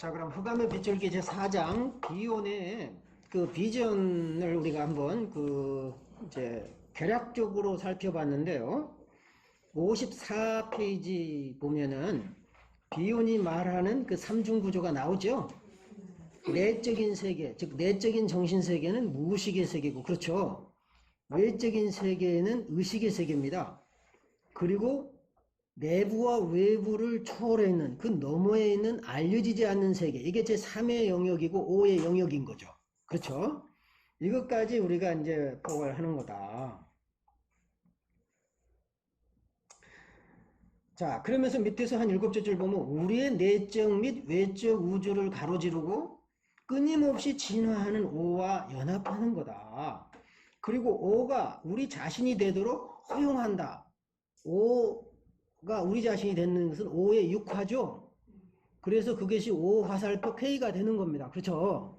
자, 그럼 흑암의 빗줄기 제4장 비혼의 그 비전을 우리가 한번 이제 개략적으로 살펴봤는데요. 54페이지 보면은 비혼이 말하는 그 삼중구조가 나오죠. 내적인 세계, 즉 내적인 정신 세계는 무의식의 세계고, 그렇죠. 외적인 세계는 의식의 세계입니다. 그리고 내부와 외부를 초월해 있는 그 너머에 있는 알려지지 않는 세계, 이게 제3의 영역이고 5의 영역인 거죠. 그렇죠? 이것까지 우리가 이제 포괄 하는 거다. 자, 그러면서 밑에서 한 7째 줄 보면 우리의 내적 및 외적 우주를 가로지르고 끊임없이 진화하는 오와 연합하는 거다. 그리고 오가 우리 자신이 되도록 허용한다. 오가 우리 자신이 되는 것은 오의 육화죠. 그래서 그것이 오화살표 K가 되는 겁니다. 그렇죠?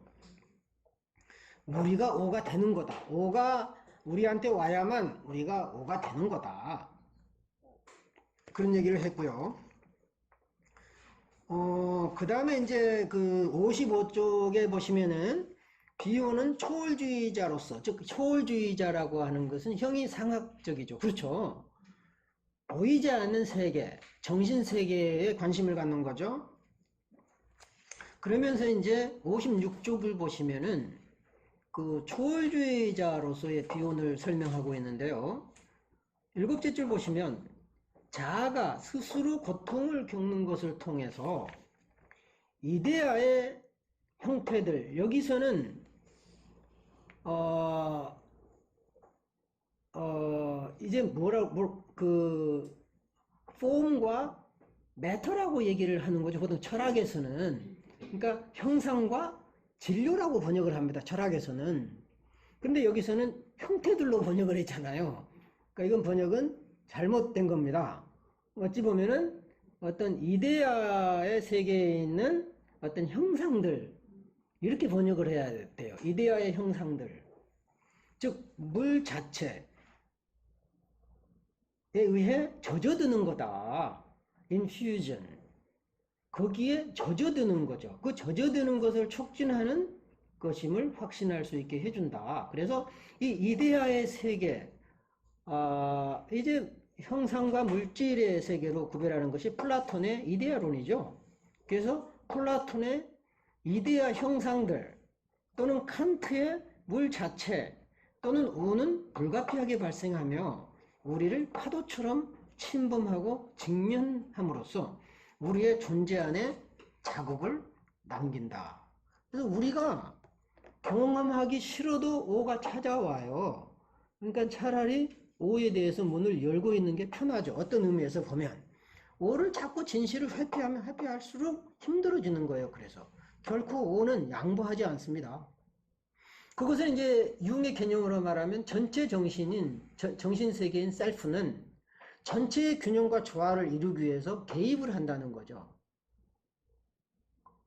우리가 오가 되는 거다. 오가 우리한테 와야만 우리가 오가 되는 거다. 그런 얘기를 했고요. 그 다음에 이제 그 55쪽에 보시면은 비오는 초월주의자로서, 즉 초월주의자라고 하는 것은 형이상학적이죠. 그렇죠? 보이지 않는 세계, 정신세계에 관심을 갖는 거죠. 그러면서 이제 56쪽을 보시면은 그 초월주의자로서의 비혼을 설명하고 있는데요. 7째 줄 보시면 자아가 스스로 고통을 겪는 것을 통해서 이데아의 형태들, 여기서는 이제 폼과 매터라고 얘기를 하는 거죠. 보통 철학에서는. 그러니까 형상과 진료라고 번역을 합니다. 철학에서는. 근데 여기서는 형태들로 번역을 했잖아요. 그러니까 이건 번역은 잘못된 겁니다. 어찌 보면은 어떤 이데아의 세계에 있는 어떤 형상들, 이렇게 번역을 해야 돼요. 이데아의 형상들. 즉, 물 자체에 의해 젖어드는 거다. infusion. 거기에 젖어드는 거죠. 그 젖어드는 것을 촉진하는 것임을 확신할 수 있게 해준다. 그래서 이 이데아의 세계, 이제 형상과 물질의 세계로 구별하는 것이 플라톤의 이데아론이죠. 그래서 플라톤의 이데아 형상들 또는 칸트의 물 자체 또는 오는 불가피하게 발생하며 우리를 파도처럼 침범하고 직면함으로써 우리의 존재 안에 자국을 남긴다. 그래서 우리가 경험하기 싫어도 오가 찾아와요. 그러니까 차라리 오에 대해서 문을 열고 있는 게 편하죠. 어떤 의미에서 보면 오를 자꾸 진실을 회피하면 회피할수록 힘들어지는 거예요. 그래서 결코 오는 양보하지 않습니다. 그것은 이제 융의 개념으로 말하면 전체 정신세계인 셀프는 전체의 균형과 조화를 이루기 위해서 개입을 한다는 거죠.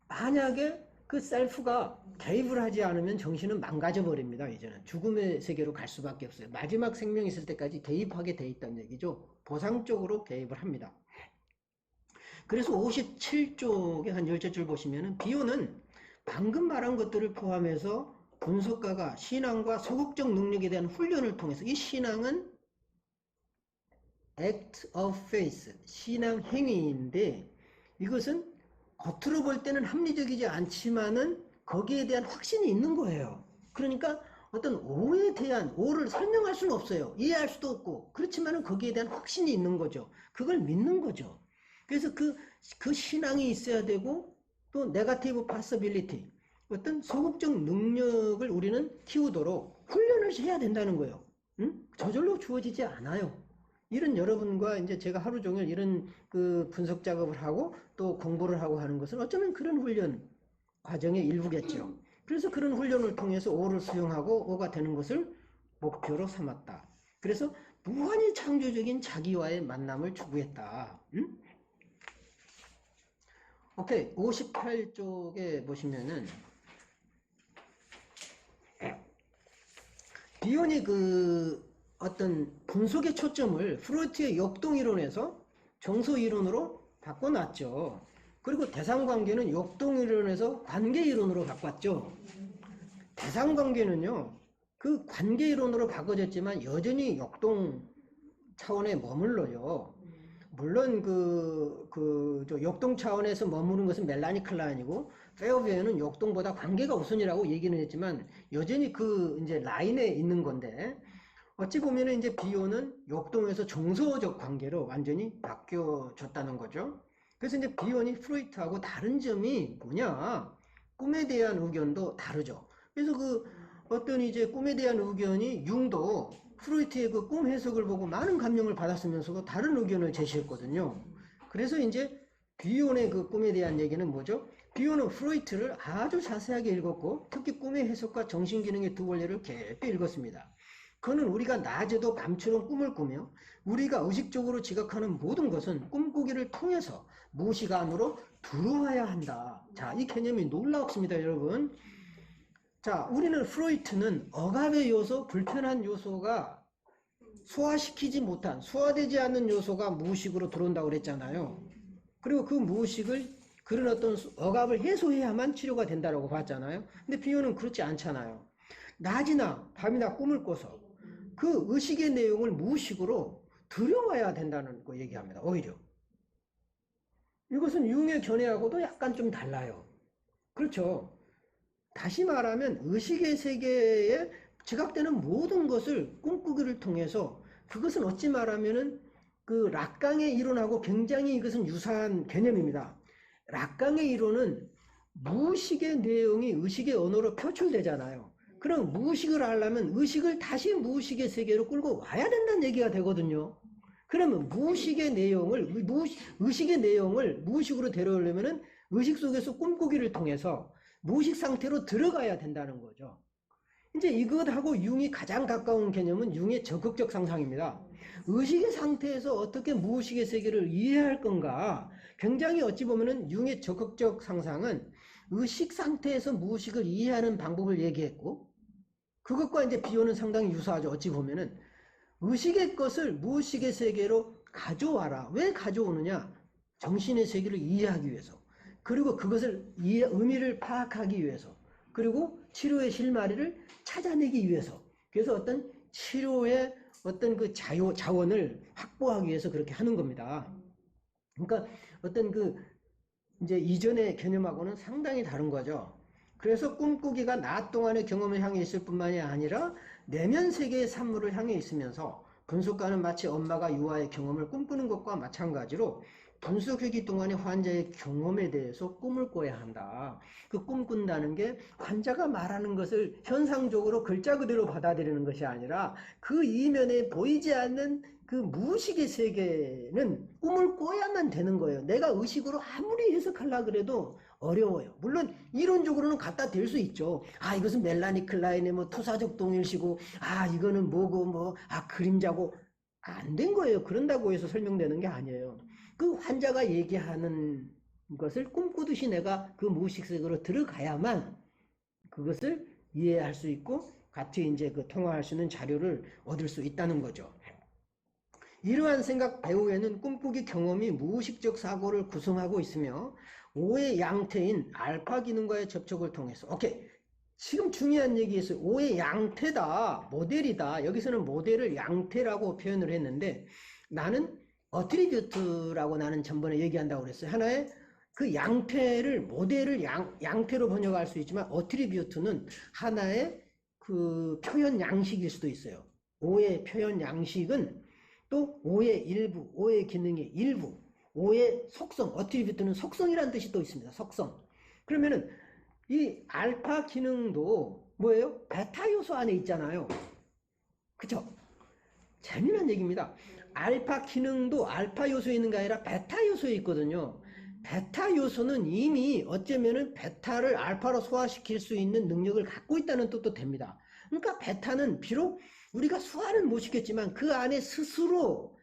만약에 그 셀프가 개입을 하지 않으면 정신은 망가져 버립니다. 이제는 죽음의 세계로 갈 수밖에 없어요. 마지막 생명이 있을 때까지 개입하게 돼 있다는 얘기죠. 보상적으로 개입을 합니다. 그래서 57쪽에 한 10째 줄 보시면은 비유는 방금 말한 것들을 포함해서 분석가가 신앙과 소극적 능력에 대한 훈련을 통해서, 이 신앙은 act of faith, 신앙 행위인데 이것은 겉으로 볼 때는 합리적이지 않지만은 거기에 대한 확신이 있는 거예요. 그러니까 어떤 오에 대한, 오를 설명할 수는 없어요. 이해할 수도 없고, 그렇지만은 거기에 대한 확신이 있는 거죠. 그걸 믿는 거죠. 그래서 그 신앙이 있어야 되고, 또 네거티브 파서빌리티, 어떤 소극적 능력을 우리는 키우도록 훈련을 해야 된다는 거예요. 응? 저절로 주어지지 않아요. 이런 여러분과 이제 제가 하루 종일 이런 그 분석 작업을 하고 또 공부를 하고 하는 것은 어쩌면 그런 훈련 과정의 일부겠죠. 그래서 그런 훈련을 통해서 오를 수용하고 오가 되는 것을 목표로 삼았다. 그래서 무한히 창조적인 자기와의 만남을 추구했다. 응? 오케이. 58쪽에 보시면은 비온이 어떤 분석의 초점을 프로이트의 역동이론에서 정서이론으로 바꿔놨죠. 그리고 대상관계는 역동이론에서 관계이론으로 바꿨죠. 대상관계는요, 그 관계이론으로 바꿔졌지만 여전히 역동 차원에 머물러요. 물론 저 역동 차원에서 머무는 것은 멜라니 클라인이고 페어베어는 역동보다 관계가 우선이라고 얘기는 했지만 여전히 이제 라인에 있는 건데, 어찌 보면은 이제 비오는 역동에서 정서적 관계로 완전히 바뀌어졌다는 거죠. 그래서 이제 비오니 프로이트하고 다른 점이 뭐냐? 꿈에 대한 의견도 다르죠. 그래서 어떤 이제 꿈에 대한 의견이 융도 프로이트의 그 꿈 해석을 보고 많은 감명을 받았으면서도 다른 의견을 제시했거든요. 그래서 이제 비온의 그 꿈에 대한 얘기는 뭐죠? 비온은 프로이트를 아주 자세하게 읽었고 특히 꿈의 해석과 정신기능의 두 원리를 깊이 읽었습니다. 그는 우리가 낮에도 밤처럼 꿈을 꾸며 우리가 의식적으로 지각하는 모든 것은 꿈꾸기를 통해서 무의식 안으로 들어와야 한다. 자, 이 개념이 놀랍습니다, 여러분. 자, 우리는 프로이트는 억압의 요소, 불편한 요소가 소화시키지 못한, 소화되지 않는 요소가 무의식으로 들어온다고 그랬잖아요. 그리고 그 무의식을 그런 어떤 억압을 해소해야만 치료가 된다고 봤잖아요. 근데 비유는 그렇지 않잖아요. 낮이나 밤이나 꿈을 꿔서 그 의식의 내용을 무의식으로 들여와야 된다는 거 얘기합니다. 오히려. 이것은 융의 견해하고도 약간 좀 달라요. 그렇죠. 다시 말하면 의식의 세계에 지각되는 모든 것을 꿈꾸기를 통해서 그것은 어찌 말하면은 그 락강의 이론하고 굉장히 이것은 유사한 개념입니다. 락강의 이론은 무의식의 내용이 의식의 언어로 표출되잖아요. 그럼 무의식을 하려면 의식을 다시 무의식의 세계로 끌고 와야 된다는 얘기가 되거든요. 그러면 의식의 내용을 무의식으로 데려오려면은 의식 속에서 꿈꾸기를 통해서 무의식 상태로 들어가야 된다는 거죠. 이제 이것하고 융이 가장 가까운 개념은 융의 적극적 상상입니다. 의식의 상태에서 어떻게 무의식의 세계를 이해할 건가? 굉장히 어찌 보면은 융의 적극적 상상은 의식 상태에서 무의식을 이해하는 방법을 얘기했고, 그것과 이제 비유는 상당히 유사하죠. 어찌 보면은 의식의 것을 무의식의 세계로 가져와라. 왜 가져오느냐? 정신의 세계를 이해하기 위해서. 그리고 그것을 의미를 파악하기 위해서. 그리고 치료의 실마리를 찾아내기 위해서. 그래서 어떤 치료의 어떤 그 자원을 확보하기 위해서 그렇게 하는 겁니다. 그러니까 어떤 이제 이전의 개념하고는 상당히 다른 거죠. 그래서 꿈꾸기가 낮 동안의 경험을 향해 있을 뿐만이 아니라 내면 세계의 산물을 향해 있으면서 분석가는 마치 엄마가 유아의 경험을 꿈꾸는 것과 마찬가지로 분석회기 동안의 환자의 경험에 대해서 꿈을 꿔야 한다. 그 꿈꾼다는 게 환자가 말하는 것을 현상적으로 글자 그대로 받아들이는 것이 아니라 그 이면에 보이지 않는 그 무의식의 세계는 꿈을 꿔야만 되는 거예요. 내가 의식으로 아무리 해석하려고 그래도 어려워요. 물론 이론적으로는 갖다 댈 수 있죠. 아, 이것은 멜라니 클라인의 뭐 투사적 동일시고, 아, 이거는 뭐고 그림자고. 안 된 거예요. 그런다고 해서 설명되는 게 아니에요. 그 환자가 얘기하는 것을 꿈꾸듯이 내가 그 무의식 세계로 들어가야만 그것을 이해할 수 있고 같이 이제 통화할 수 있는 자료를 얻을 수 있다는 거죠. 이러한 생각 배후에는 꿈꾸기 경험이 무의식적 사고를 구성하고 있으며 오의 양태인 알파 기능과의 접촉을 통해서 지금 중요한 얘기 있어요. 오의 양태다, 모델이다. 여기서는 모델을 양태라고 표현을 했는데 나는 어트리뷰트라고 나는 전번에 얘기한다고 그랬어요. 하나의 그 양태를 모델을 양태로 번역할 수 있지만 어트리뷰트는 하나의 그 표현 양식일 수도 있어요. 오의 표현 양식은 또 오의 일부, 오의 기능의 일부, 오의 속성, 어트리뷰트는 속성이라는 뜻이 또 있습니다. 속성. 그러면은 이 알파 기능도 뭐예요? 베타 요소 안에 있잖아요. 그쵸? 재미난 얘기입니다. 알파 기능도 알파 요소에 있는 게 아니라 베타 요소에 있거든요. 베타 요소는 이미 어쩌면은 베타를 알파로 소화시킬 수 있는 능력을 갖고 있다는 뜻도 됩니다. 그러니까 베타는 비록 우리가 소화는 못 시켰지만 그 안에 스스로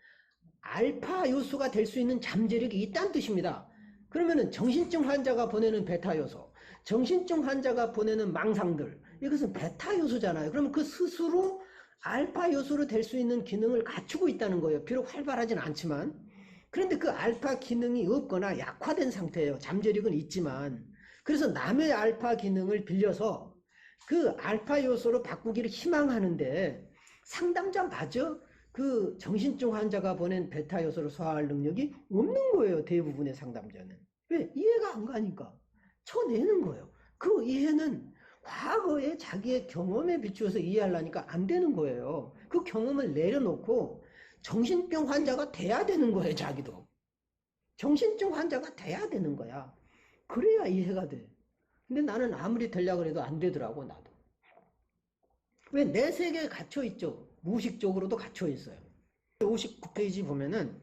알파 요소가 될 수 있는 잠재력이 있다는 뜻입니다. 그러면은 정신증 환자가 보내는 베타 요소, 정신증 환자가 보내는 망상들, 이것은 베타 요소잖아요. 그러면 그 스스로 알파 요소로 될 수 있는 기능을 갖추고 있다는 거예요. 비록 활발하진 않지만. 그런데 그 알파 기능이 없거나 약화된 상태예요. 잠재력은 있지만. 그래서 남의 알파 기능을 빌려서 그 알파 요소로 바꾸기를 희망하는데 상담자 마저 그 정신증 환자가 보낸 베타 요소를 소화할 능력이 없는 거예요. 대부분의 상담자는. 왜? 이해가 안 가니까. 쳐내는 거예요. 그 이해는 과거에 자기의 경험에 비추어서 이해하려니까 안 되는 거예요. 그 경험을 내려놓고 정신병 환자가 돼야 되는 거예요. 자기도. 정신증 환자가 돼야 되는 거야. 그래야 이해가 돼. 근데 나는 아무리 되려고 해도 안 되더라고, 나도. 왜? 내 세계에 갇혀 있죠. 무의식적으로도 갇혀 있어요. 59페이지 보면은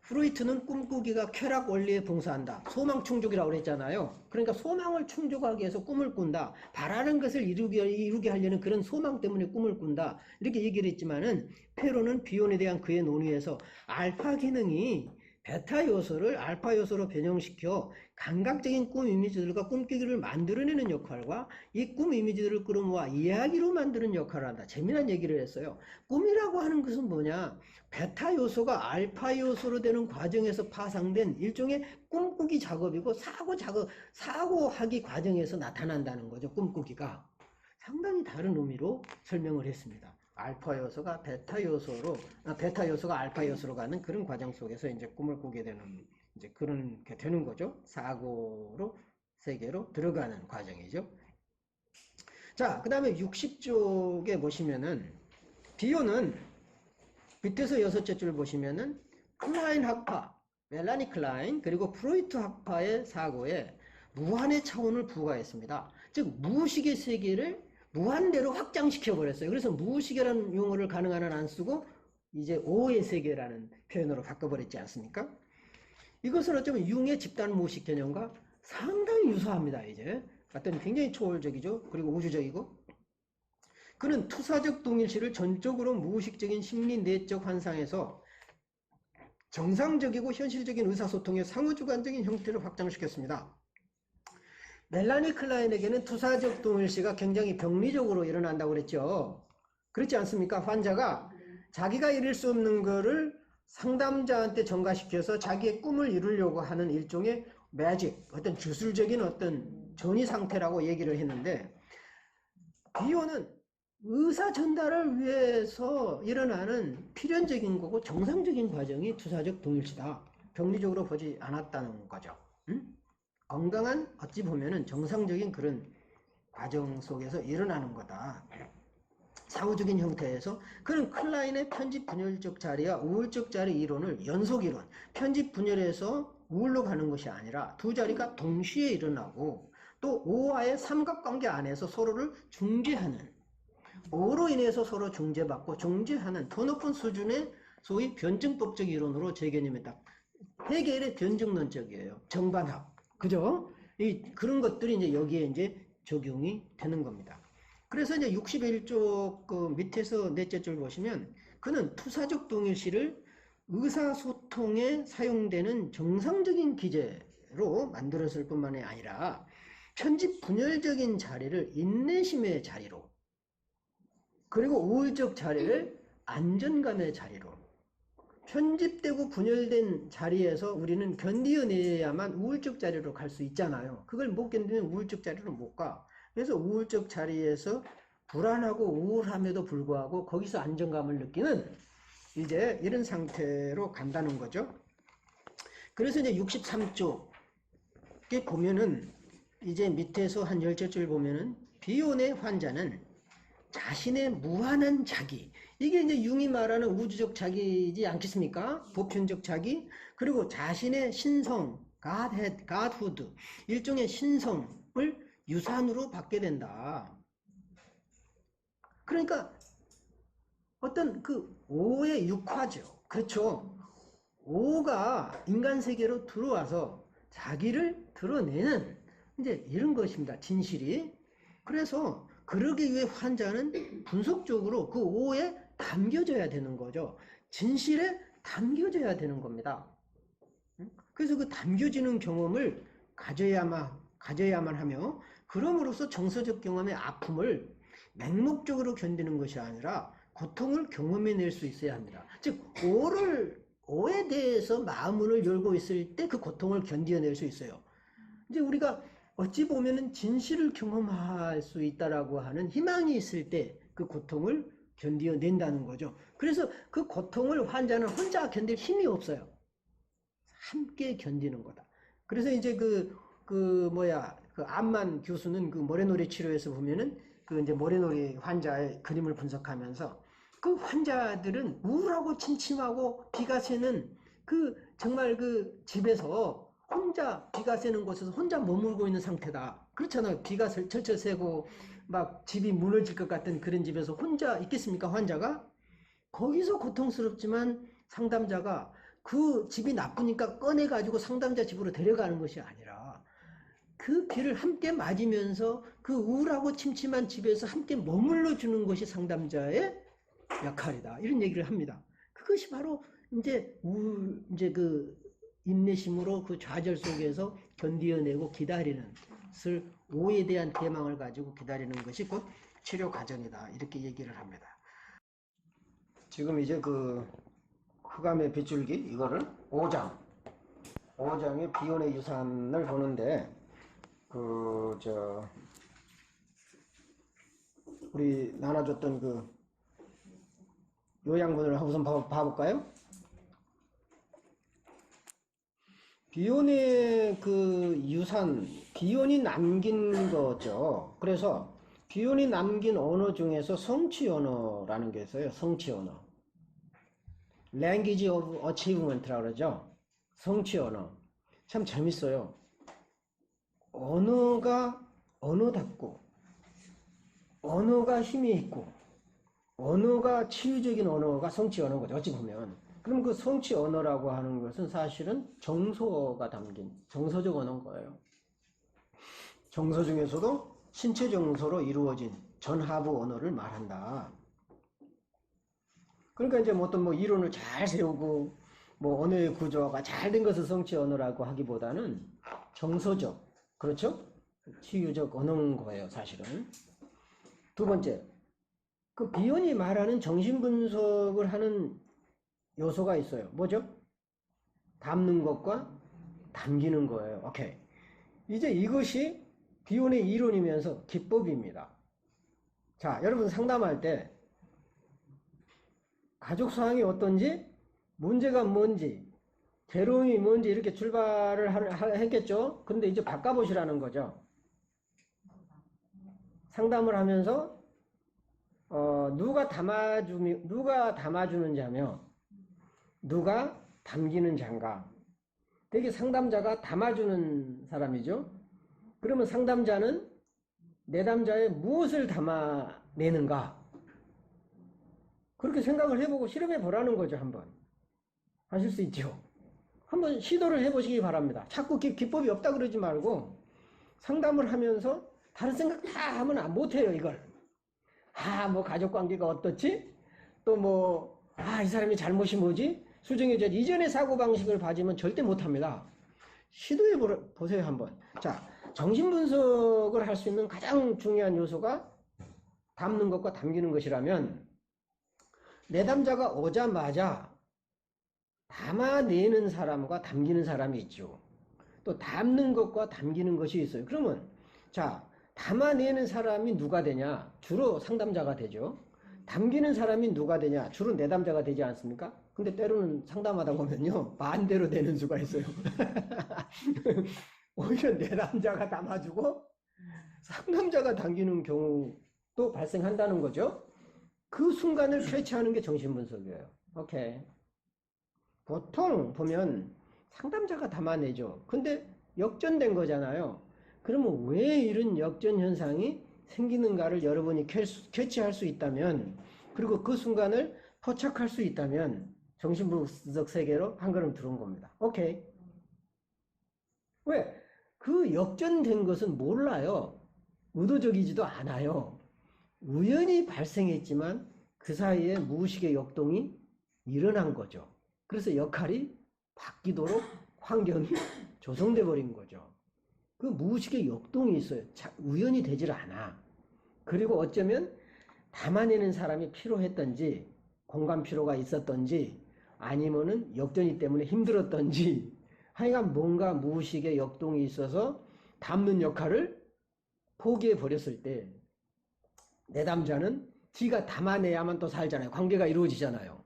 프로이트는 꿈꾸기가 쾌락 원리에 봉사한다. 소망 충족이라고 그랬잖아요. 그러니까 소망을 충족하기 위해서 꿈을 꾼다. 바라는 것을 이루게 하려는 그런 소망 때문에 꿈을 꾼다. 이렇게 얘기를 했지만은 페로는 비혼에 대한 그의 논의에서 알파 기능이 베타 요소를 알파 요소로 변형시켜 감각적인 꿈 이미지들과 꿈깨기를 만들어내는 역할과 이 꿈 이미지들을 끌어모아 이야기로 만드는 역할을 한다. 재미난 얘기를 했어요. 꿈이라고 하는 것은 뭐냐? 베타 요소가 알파 요소로 되는 과정에서 파생된 일종의 꿈꾸기 작업이고 사고하기 과정에서 나타난다는 거죠. 꿈꾸기가. 상당히 다른 의미로 설명을 했습니다. 알파 요소가 베타 요소가 알파 요소로 가는 그런 과정 속에서 이제 꿈을 꾸게 되는 이제 그런 게 되는 거죠. 사고로 세계로 들어가는 과정이죠. 자, 그 다음에 60쪽에 보시면은 비교는 밑에서 6째 줄 보시면은 클라인 학파, 멜라니 클라인 그리고 프로이트 학파의 사고에 무한의 차원을 부과했습니다. 즉 무의식의 세계를 무한대로 확장시켜 버렸어요. 그래서 무의식이라는 용어를 가능한 한 안 쓰고 이제 오의 세계라는 표현으로 바꿔버렸지 않습니까? 이것은 어쩌면 융의 집단 무의식 개념과 상당히 유사합니다. 이제 어떤 굉장히 초월적이죠. 그리고 우주적이고 그는 투사적 동일시를 전적으로 무의식적인 심리 내적 환상에서 정상적이고 현실적인 의사소통의 상호주관적인 형태를 확장시켰습니다. 멜라니 클라인에게는 투사적 동일시가 굉장히 병리적으로 일어난다고 그랬죠. 그렇지 않습니까? 환자가 자기가 이룰 수 없는 거를 상담자한테 전가시켜서 자기의 꿈을 이루려고 하는 일종의 매직, 어떤 주술적인 어떤 전이 상태라고 얘기를 했는데 비호는 의사 전달을 위해서 일어나는 필연적인 거고 정상적인 과정이 투사적 동일시다. 병리적으로 보지 않았다는 거죠. 응? 건강한 어찌 보면은 정상적인 그런 과정 속에서 일어나는 거다. 사후적인 형태에서 그는 클라인의 편집 분열적 자리와 우울적 자리 이론을 연속 이론, 편집 분열에서 우울로 가는 것이 아니라 두 자리가 동시에 일어나고 또 오와의 삼각관계 안에서 서로를 중재하는, 오로 인해서 서로 중재받고 중재하는 더 높은 수준의 소위 변증법적 이론으로 제 개념에 딱 해겔의 변증론적이에요. 정반합. 그죠? 그런 것들이 이제 여기에 이제 적용이 되는 겁니다. 그래서 이제 61쪽 그 밑에서 넷째 줄 보시면 그는 투사적 동일시를 의사소통에 사용되는 정상적인 기제로 만들었을 뿐만이 아니라 편집 분열적인 자리를 인내심의 자리로 그리고 우울적 자리를 안전감의 자리로 편집되고 분열된 자리에서 우리는 견디어내야만 우울적 자리로 갈 수 있잖아요. 그걸 못 견디면 우울적 자리로 못 가. 그래서 우울적 자리에서 불안하고 우울함에도 불구하고 거기서 안정감을 느끼는 이제 이런 상태로 간다는 거죠. 그래서 이제 63쪽에 보면은 이제 밑에서 한 10줄 보면은 비혼의 환자는 자신의 무한한 자기, 이게 이제 융이 말하는 우주적 자기이지 않겠습니까? 보편적 자기, 그리고 자신의 신성, Godhood, 일종의 신성을 유산으로 받게 된다. 그러니까 어떤 그 오의 육화죠. 그렇죠. 오가 인간 세계로 들어와서 자기를 드러내는 이제 이런 것입니다. 진실이. 그래서 그러기 위해 환자는 분석적으로 그 오에 담겨져야 되는 거죠. 진실에 담겨져야 되는 겁니다. 그래서 그 담겨지는 경험을 가져야만 하며 그럼으로써 정서적 경험의 아픔을 맹목적으로 견디는 것이 아니라 고통을 경험해낼 수 있어야 합니다. 즉 오를 오에 대해서 마음을 열고 있을 때 그 고통을 견뎌낼 수 있어요. 이제 우리가 어찌 보면은 진실을 경험할 수 있다라고 하는 희망이 있을 때 그 고통을 견뎌낸다는 거죠. 그래서 그 고통을 환자는 혼자 견딜 힘이 없어요. 함께 견디는 거다. 그래서 이제 그 암만 교수는 그 모래놀이 치료에서 보면은 그 이제 모래놀이 환자의 그림을 분석하면서 그 환자들은 우울하고 침침하고 비가 새는 그 정말 그 집에서 혼자 비가 새는 곳에서 혼자 머물고 있는 상태다. 그렇잖아요. 비가 철철 새고 막 집이 무너질 것 같은 그런 집에서 혼자 있겠습니까? 환자가? 거기서 고통스럽지만 상담자가 그 집이 나쁘니까 꺼내가지고 상담자 집으로 데려가는 것이 아니라 그 비를 함께 맞으면서 그 우울하고 침침한 집에서 함께 머물러 주는 것이 상담자의 역할이다. 이런 얘기를 합니다. 그것이 바로 이제 그 인내심으로 그 좌절 속에서 견디어내고 기다리는 것을 오에 대한 대망을 가지고 기다리는 것이 곧 치료 과정이다. 이렇게 얘기를 합니다. 지금 이제 그 흑암의 빗줄기 이거를 5장의 비혼의 유산을 보는데 우리 나눠줬던 그 요양분을 우선 봐볼까요? 비혼의 그 유산, 비혼이 남긴 거죠. 그래서 비혼이 남긴 언어 중에서 성취 언어라는 게 있어요. 성취 언어. Language of Achievement라고 그러죠. 성취 언어. 참 재밌어요. 언어가 언어답고, 언어가 힘이 있고, 언어가 치유적인 언어가 성취 언어인 거죠. 어찌 보면. 그럼 그 성취 언어라고 하는 것은 사실은 정서가 담긴 정서적 언어인 거예요. 정서 중에서도 신체 정서로 이루어진 전하부 언어를 말한다. 그러니까 이제 어떤 이론을 잘 세우고 언어의 구조가 잘 된 것을 성취 언어라고 하기보다는 정서적, 그렇죠? 치유적 언어인 거예요, 사실은. 두 번째, 그 비혼이 말하는 정신분석을 하는 요소가 있어요. 뭐죠? 담는 것과 담기는 거예요. 오케이. 이제 이것이 비혼의 이론이면서 기법입니다. 자, 여러분 상담할 때 가족 상황이 어떤지, 문제가 뭔지, 괴로움이 뭔지 이렇게 출발을 했겠죠? 근데 이제 바꿔보시라는 거죠. 상담을 하면서 누가 담아주는 자며 누가 담기는 자인가. 되게 상담자가 담아주는 사람이죠. 그러면 상담자는 내담자에 무엇을 담아내는가. 그렇게 생각을 해보고 실험해 보라는 거죠. 한번 하실 수 있죠. 한번 시도를 해보시기 바랍니다. 자꾸 기법이 없다 그러지 말고 상담을 하면서 다른 생각 다 하면 못해요. 이걸 가족관계가 어떻지? 또 이 사람이 잘못이 뭐지? 수정해져. 이전의 사고방식을 봐주면 절대 못합니다. 시도해 보세요. 한번. 자, 정신분석을 할 수 있는 가장 중요한 요소가 담는 것과 담기는 것이라면 내담자가 오자마자 담아내는 사람과 담기는 사람이 있죠. 또 담는 것과 담기는 것이 있어요. 그러면 자, 담아내는 사람이 누가 되냐? 주로 상담자가 되죠. 담기는 사람이 누가 되냐? 주로 내담자가 되지 않습니까? 근데 때로는 상담하다 보면요, 반대로 되는 수가 있어요. 오히려 내담자가 담아주고 상담자가 당기는 경우도 발생한다는 거죠. 그 순간을 캐치하는 게 정신분석이에요. 오케이. 보통 보면 상담자가 담아내죠. 근데 역전된 거잖아요. 그러면 왜 이런 역전 현상이 생기는가를 여러분이 캐치할 수 있다면, 그리고 그 순간을 포착할 수 있다면 정신분석 세계로 한 걸음 들어온 겁니다. 오케이. 왜? 그 역전된 것은 몰라요. 의도적이지도 않아요. 우연히 발생했지만 그 사이에 무의식의 역동이 일어난 거죠. 그래서 역할이 바뀌도록 환경이 조성돼 버린 거죠. 그 무의식의 역동이 있어요. 우연이 되질 않아. 그리고 어쩌면 담아내는 사람이 필요했던지, 공간 필요가 있었던지, 아니면은 역전이 때문에 힘들었던지 하여간 뭔가 무의식의 역동이 있어서 담는 역할을 포기해 버렸을 때 내담자는 지가 담아내야만 또 살잖아요. 관계가 이루어지잖아요.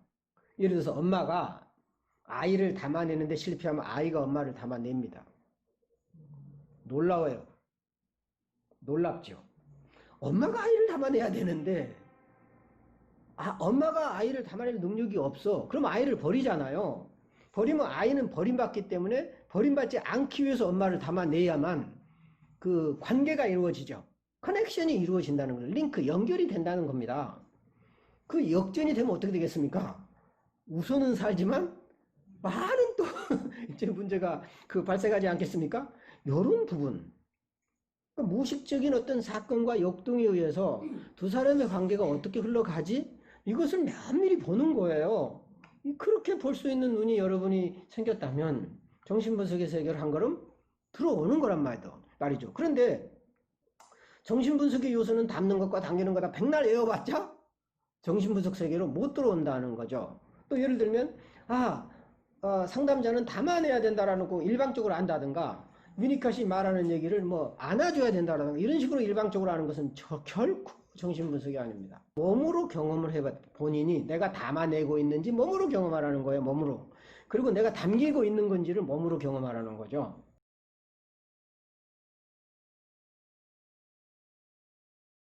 예를 들어서 엄마가 아이를 담아내는데 실패하면 아이가 엄마를 담아냅니다. 놀라워요. 놀랍죠. 엄마가 아이를 담아내야 되는데 엄마가 아이를 담아낼 능력이 없어. 그럼 아이를 버리잖아요. 버리면 아이는 버림받기 때문에 버림받지 않기 위해서 엄마를 담아내야만 그 관계가 이루어지죠. 커넥션이 이루어진다는 거예요. 링크, 연결이 된다는 겁니다. 그 역전이 되면 어떻게 되겠습니까? 우선은 살지만 많은 또 이제 문제가 발생하지 않겠습니까? 이런 부분. 그러니까 무의식적인 어떤 사건과 역동에 의해서 두 사람의 관계가 어떻게 흘러가지? 이것을 면밀히 보는 거예요. 그렇게 볼 수 있는 눈이 여러분이 생겼다면 정신분석에서 해결한 걸음 들어오는 거란 말이죠. 그런데 정신분석의 요소는 담는 것과 당기는 거다 백날 외워봤자 정신분석 세계로 못 들어온다는 거죠. 또 예를 들면 상담자는 담아내야 된다라는 거 일방적으로 안다든가 위니컷이 말하는 얘기를 뭐 안아줘야 된다라든가 이런 식으로 일방적으로 하는 것은 결코 정신분석이 아닙니다. 몸으로 경험을 본인이 내가 담아내고 있는지 몸으로 경험하라는 거예요. 몸으로. 그리고 내가 담기고 있는 건지를 몸으로 경험하라는 거죠.